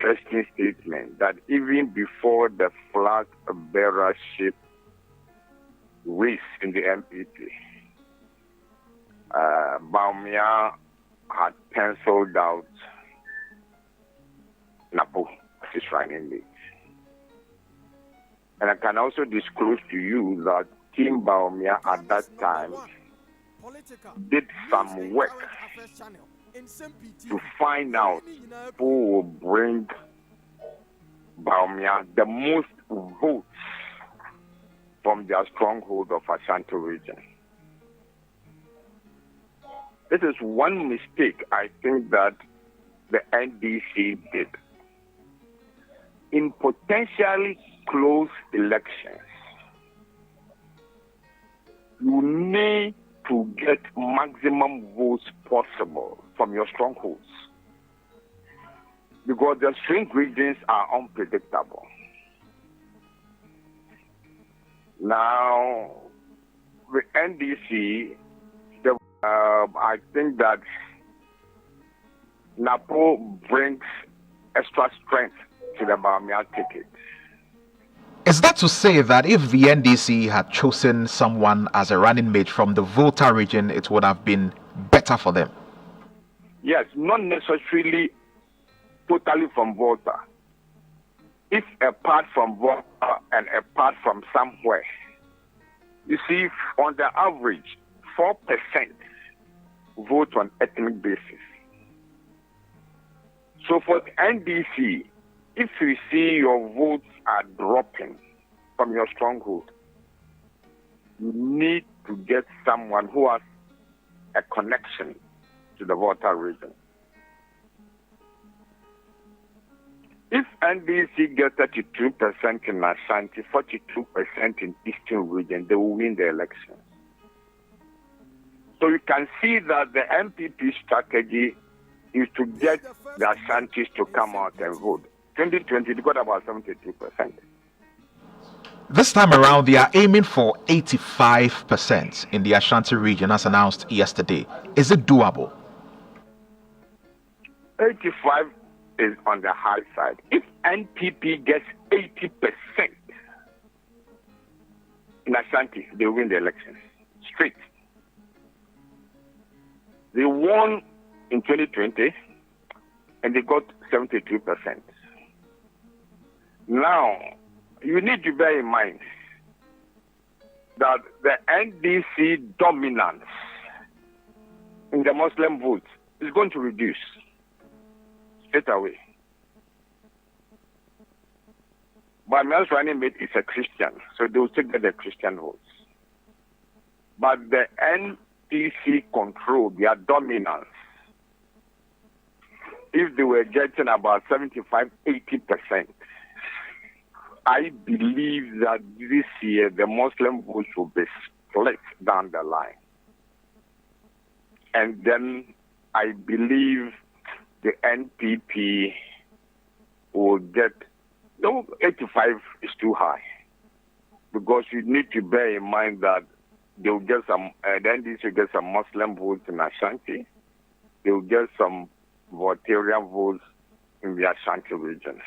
interesting statement that even before the flag bearership race in the MPP, Bawumia had penciled out Napo as his running mate. And I can also disclose to you that Team Bawumia at that time did some work to find out who will bring Bawumia the most votes from their stronghold of Ashanti region. This is one mistake I think that the NDC did. In potentially close elections, you need to get maximum votes possible from your strongholds, because the swing regions are unpredictable. Now, the NDC, I think that Napo brings extra strength to the Bawumia ticket. Is that to say that if the NDC had chosen someone as a running mate from the Volta region, it would have been better for them? Yes, not necessarily totally from Volta. If apart from Volta and apart from somewhere, you see, on the average, 4% vote on ethnic basis. So for the NDC, if you see your votes are dropping from your stronghold, you need to get someone who has a connection to the Volta region. If NDC gets 32% in Ashanti, 42% in Eastern region, they will win the elections. So you can see that the MPP strategy is to get the Ashantis to come out and vote. 2020, they got about 72%. This time around, they are aiming for 85% in the Ashanti region, as announced yesterday. Is it doable? 85 is on the high side. If NPP gets 80% in Ashanti, they win the elections. Straight. They won in 2020 and they got 72%. Now, you need to bear in mind that the NDC dominance in the Muslim vote is going to reduce straight away. Bawumia's running mate is a Christian, so they will still get the Christian votes. But the NDC control their dominance. If they were getting about 75-80%, I believe that this year the Muslim votes will be split down the line. And then I believe the NPP will get, no, 85 is too high. Because you need to bear in mind that they will get some, the NDC will get some Muslim votes in Ashanti. They will get some Voltarian votes in the Ashanti region.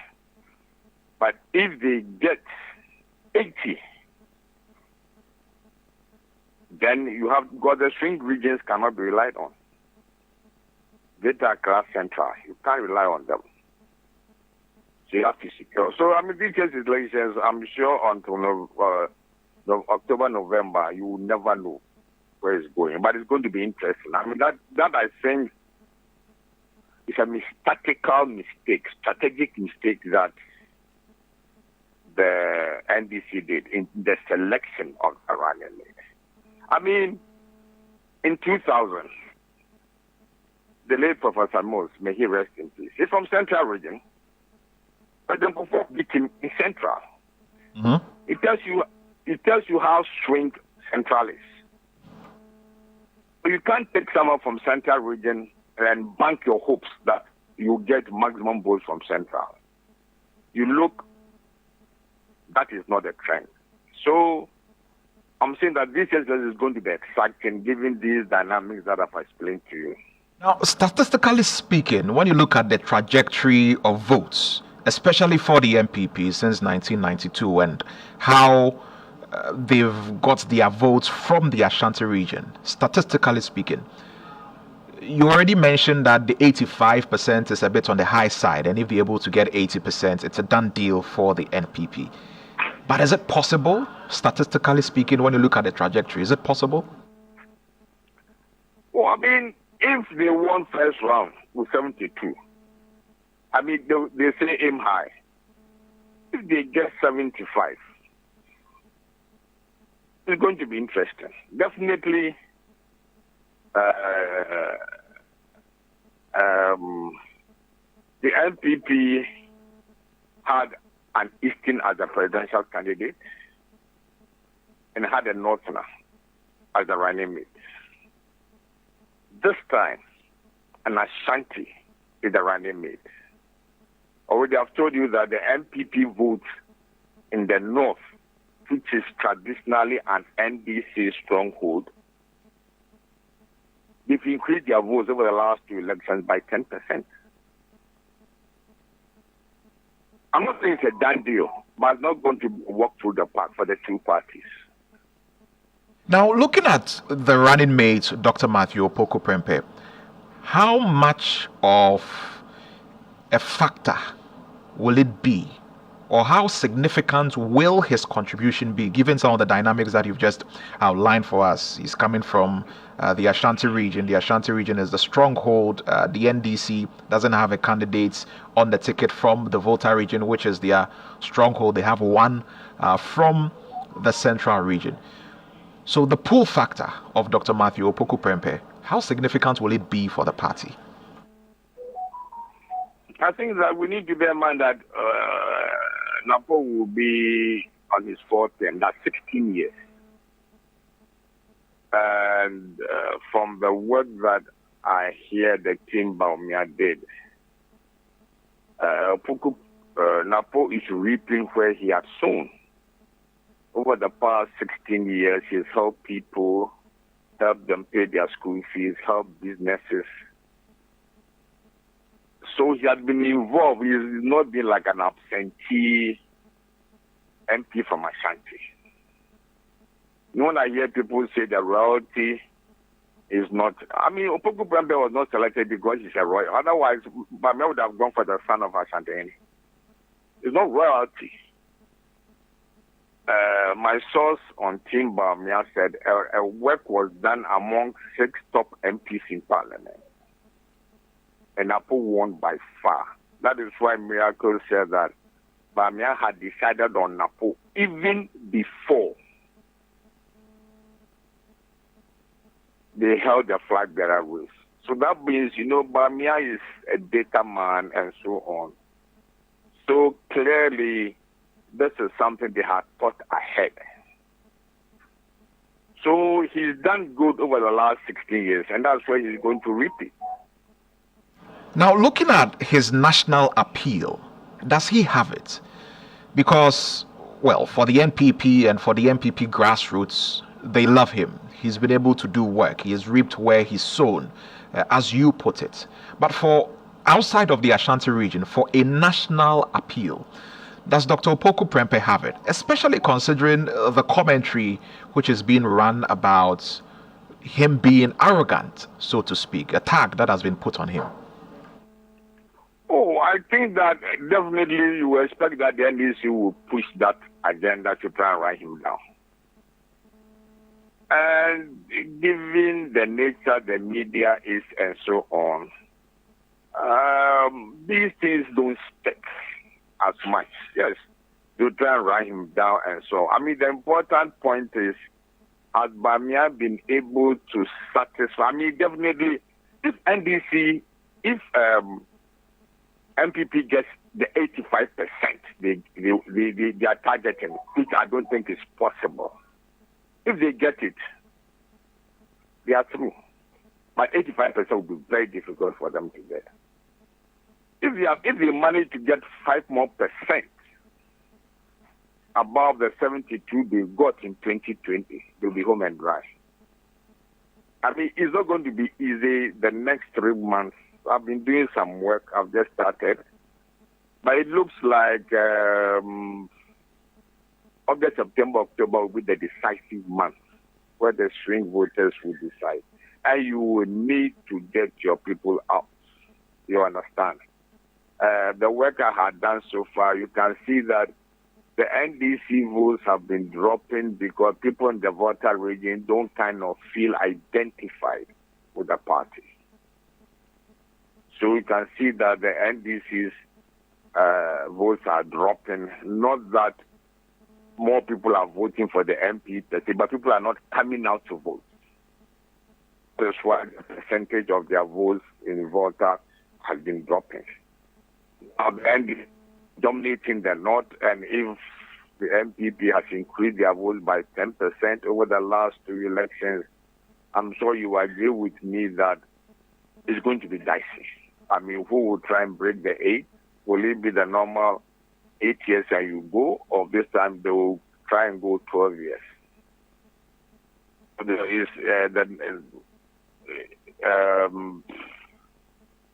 But if they get 80, then you have got the swing regions cannot be relied on. Greater Accra Central, you can't rely on them. So you have to secure. So, I mean, these elections, I'm sure until October, November, you will never know where it's going. But it's going to be interesting. I mean, that I think is a tactical mistake, strategic mistake that the NDC did in the selection of the running mate. I mean, in 2000, the late Professor Mose, may he rest in peace, he's from Central region, but then before beat him in Central. Mm-hmm. It tells you how swing Central is. So you can't take someone from Central region and bank your hopes that you get maximum votes from Central. You look, that is not a trend. So I'm saying that this is going to be exciting given these dynamics that I've explained to you. Now, statistically speaking, when you look at the trajectory of votes especially for the MPP since 1992, and how they've got their votes from the Ashanti region, statistically speaking. You already mentioned that the 85% is a bit on the high side, and if they're able to get 80%, it's a done deal for the NPP. But is it possible, statistically speaking, when you look at the trajectory? Is it possible? Well, I mean, if they won first round with 72, I mean, they say aim high. If they get 75, it's going to be interesting. Definitely, the NPP had an Eastern as a presidential candidate and had a Northerner as a running mate. This time, an Ashanti is the running mate. Already I've told you that the NPP votes in the North, which is traditionally an NDC stronghold, they've increased their votes over the last two elections by 10%. I'm not saying it's a done deal, but it's not going to work through the park for the two parties. Now, looking at the running mate, Dr. Matthew Opoku Prempeh, how much of a factor will it be, or how significant will his contribution be, given some of the dynamics that you've just outlined for us? He's coming from the Ashanti region. The Ashanti region is the stronghold. The NDC doesn't have a candidate on the ticket from the Volta region, which is their stronghold. They have one from the central region. So the pull factor of Dr. Matthew Opoku Prempeh, how significant will it be for the party? I think that we need to bear in mind that Napo will be on his fourth term, that's 16 years. And from the work that I hear the team Baumia did, Napo is reaping where he had sown. Over the past 16 years, he's helped people, helped them pay their school fees, helped businesses. So he has been involved. He's not been like an absentee MP from Ashanti. When I hear people say that royalty is not, I mean, Opoku Prempeh was not selected because he's a royal. Otherwise, Bamia would have gone for the son of Ashanti. It's not royalty. My source on Team Bamia said a work was done among 6 top MPs in Parliament. And Napo won by far. That is why Miracle said that Bamia had decided on Napo even before they held the flag bearer race. So that means, Bamia is a data man and so on. So clearly, this is something they had thought ahead. So he's done good over the last 16 years, and that's why he's going to repeat. Now, looking at his national appeal, does he have it? Because, well, for the NPP and for the NPP grassroots, they love him. He's been able to do work. He has reaped where he's sown, as you put it. But for outside of the Ashanti region, for a national appeal, does Dr. Opoku Prempeh have it? Especially considering the commentary which is being run about him being arrogant, so to speak, a tag that has been put on him. Oh, I think that definitely you expect that the NDC will push that agenda to try and write him down. And given the nature the media is and so on, these things don't stick as much. Yes, to try and write him down and so on. I mean, the important point is, has Bamia been able to satisfy? I mean, definitely, if NDC, if MPP gets the 85% they are targeting, which I don't think is possible. If they get it, they are through. But 85% will be very difficult for them to get. If they manage to get 5% more above the 72 they got in 2020, they'll be home and dry. I mean, it's not going to be easy the next 3 months. I've been doing some work. I've just started. But it looks like August, September, October will be the decisive month where the swing voters will decide. And you will need to get your people out. You understand? The work I had done so far, you can see that the NDC votes have been dropping because people in the Volta region don't kind of feel identified with the party. So you can see that the NDC's votes are dropping. Not that more people are voting for the MP, but people are not coming out to vote. That's why the percentage of their votes in Volta has been dropping. Now the NDC dominating the north, and if the MPP has increased their votes by 10% over the last 2 elections, I'm sure you agree with me that it's going to be dicey. I mean, who will try and break the 8? Will it be the normal 8 years and you go, or this time they will try and go 12 years? There is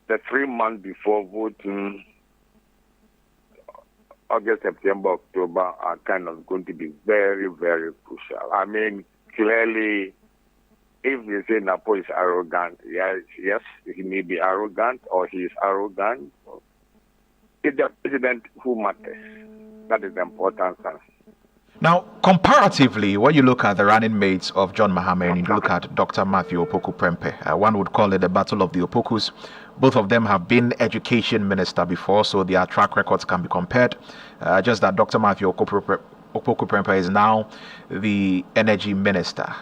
the 3 months before voting, August, September, October are kind of going to be very, very crucial. I mean, clearly, if you say Napo is arrogant, yes, he may be arrogant or he is arrogant. It's the president who matters. That is the important thing. Now, comparatively, when you look at the running mates of John Mahama and you look at Dr. Matthew Opoku Prempeh, one would call it the battle of the Opokus. Both of them have been education minister before, so their track records can be compared. Just that Dr. Matthew Opoku Prempeh is now the energy minister.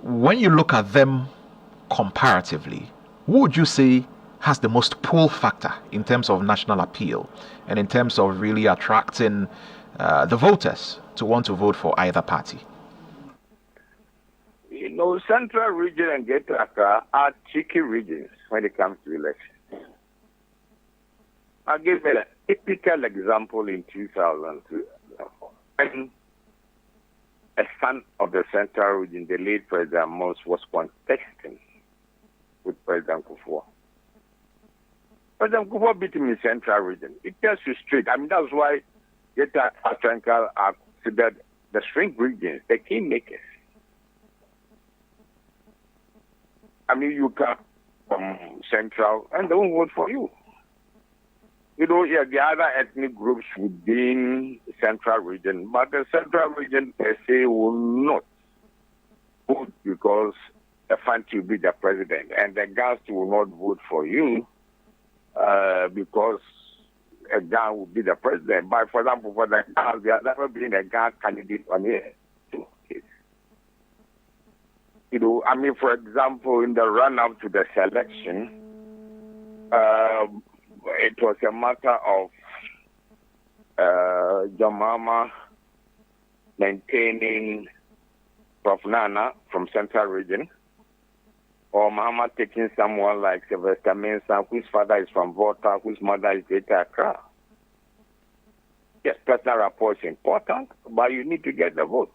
When you look at them comparatively, who would you say has the most pull factor in terms of national appeal and in terms of really attracting the voters to want to vote for either party? You know, Central Region and Greater Accra are tricky regions when it comes to elections. I'll give you a typical example in 2002. When a son of the Central Region, the late President Mos, was contesting with President Kufuor. President Kufuor beat him in Central Region. It tells you straight. I mean, that's why Greater Accra are considered the swing regions, the kingmakers. I mean, you come from Central and they won't vote for you. You know, yeah, the other ethnic groups within the Central Region, but the Central Region per se will not vote because Ashanti will be the president, and the Ghans will not vote for you because a Ghan will be the president. But for example, for the Ghans, there has never been a Ghan candidate on here. You know, I mean, for example, in the run-up to the selection, it was a matter of John Mahama maintaining Prof. Nana from Central Region, or Mahama taking someone like Sylvester Mensah, whose father is from Volta, whose mother is Greater Accra. Yes, personal rapport is important, but you need to get the votes.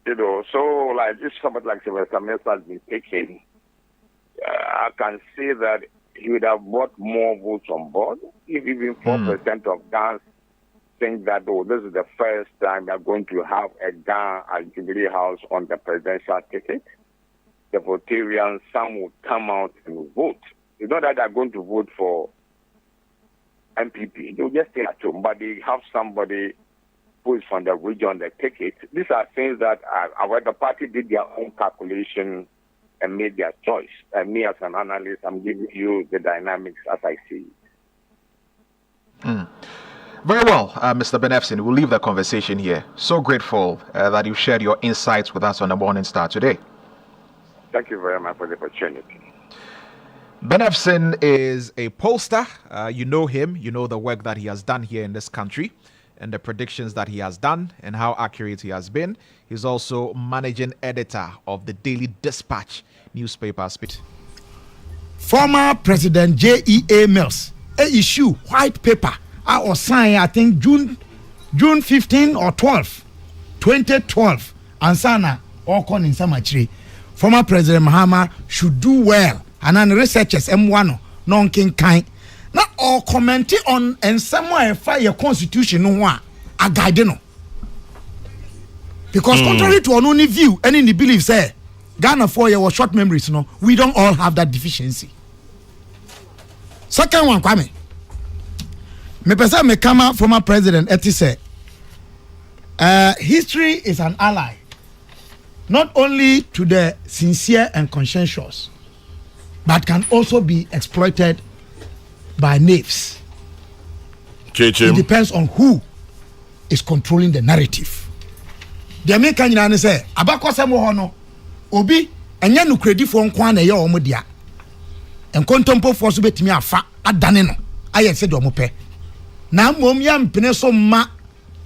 You know, so like if somebody like Sylvester Mensah has been taken, I can say that he would have brought more votes on board if even 4% of Ghans think that, oh, this is the first time they're going to have a Ghan at Jubilee House on the presidential ticket. The Votarians, some will come out and vote. It's not that they're going to vote for MPP. They'll just stay at home, but they have somebody who is from the region on the ticket. These are things that the party did their own calculation and made their choice. And me as an analyst, I'm giving you the dynamics as I see it. Very well, Mr. Benefsin, we'll leave the conversation here. So grateful that you shared your insights with us on the Morning Star today. Thank you very much for the opportunity. Benefsin is a pollster. You know him. You know the work that he has done here in this country and the predictions that he has done and how accurate he has been. He's also managing editor of the Daily Dispatch newspaper. Former President J.E.A. Mills issue white paper or sign, I think June 15 or 12, 2012. Ansana Okon in Samachri. Former President Mahama should do well. And then researchers M1 non king kind na or comment on and somewhere fire constitution no one a guide no. Because contrary to our own view, and in the belief say Ghana 4 year was short memories, no, we don't all have that deficiency. Second one, Kwame. Me pesa me kama former president eti say history is an ally not only to the sincere and conscientious, but can also be exploited by knaves. It depends on who is controlling the narrative. The American United say, Abakosem hono, Obi, and yanu credit for nkwan na ye omodia. En kontompo for so betimi afa adane no. Aye se do mope. Na mom yam pene so ma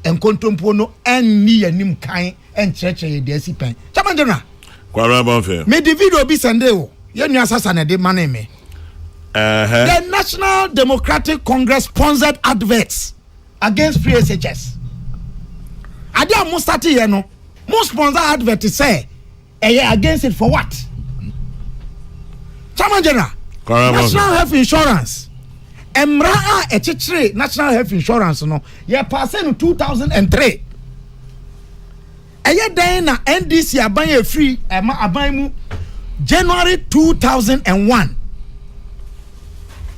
en kontompo no enni yanim kan en cheche ye de sipen. Chamandena. Kwara bonfe. Me the video bi sende o. Ye nua sasa na de mane me. The National Democratic Congress sponsored adverts against free SHS. Adia mo start here no. Mo sponsor advert say against it for what? Chamandena. National Health Insurance. Emra a National Health Insurance no. Ye pass in 2003. Eye den na NDC aban free aban mu January 2001.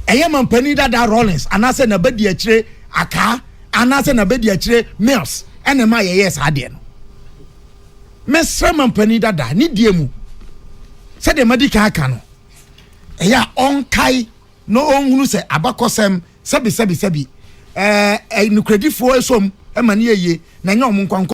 Eye mampani da Rollins anase na bedi akire aka anase na bedi akire Mills ene ma ye yes ade no. Mesra mampani da ni die mu. Se de medical aka no. Eye on kai no onhunu se abakosem sebi nukredifoɔ esom emane yeye na nya omnkwanko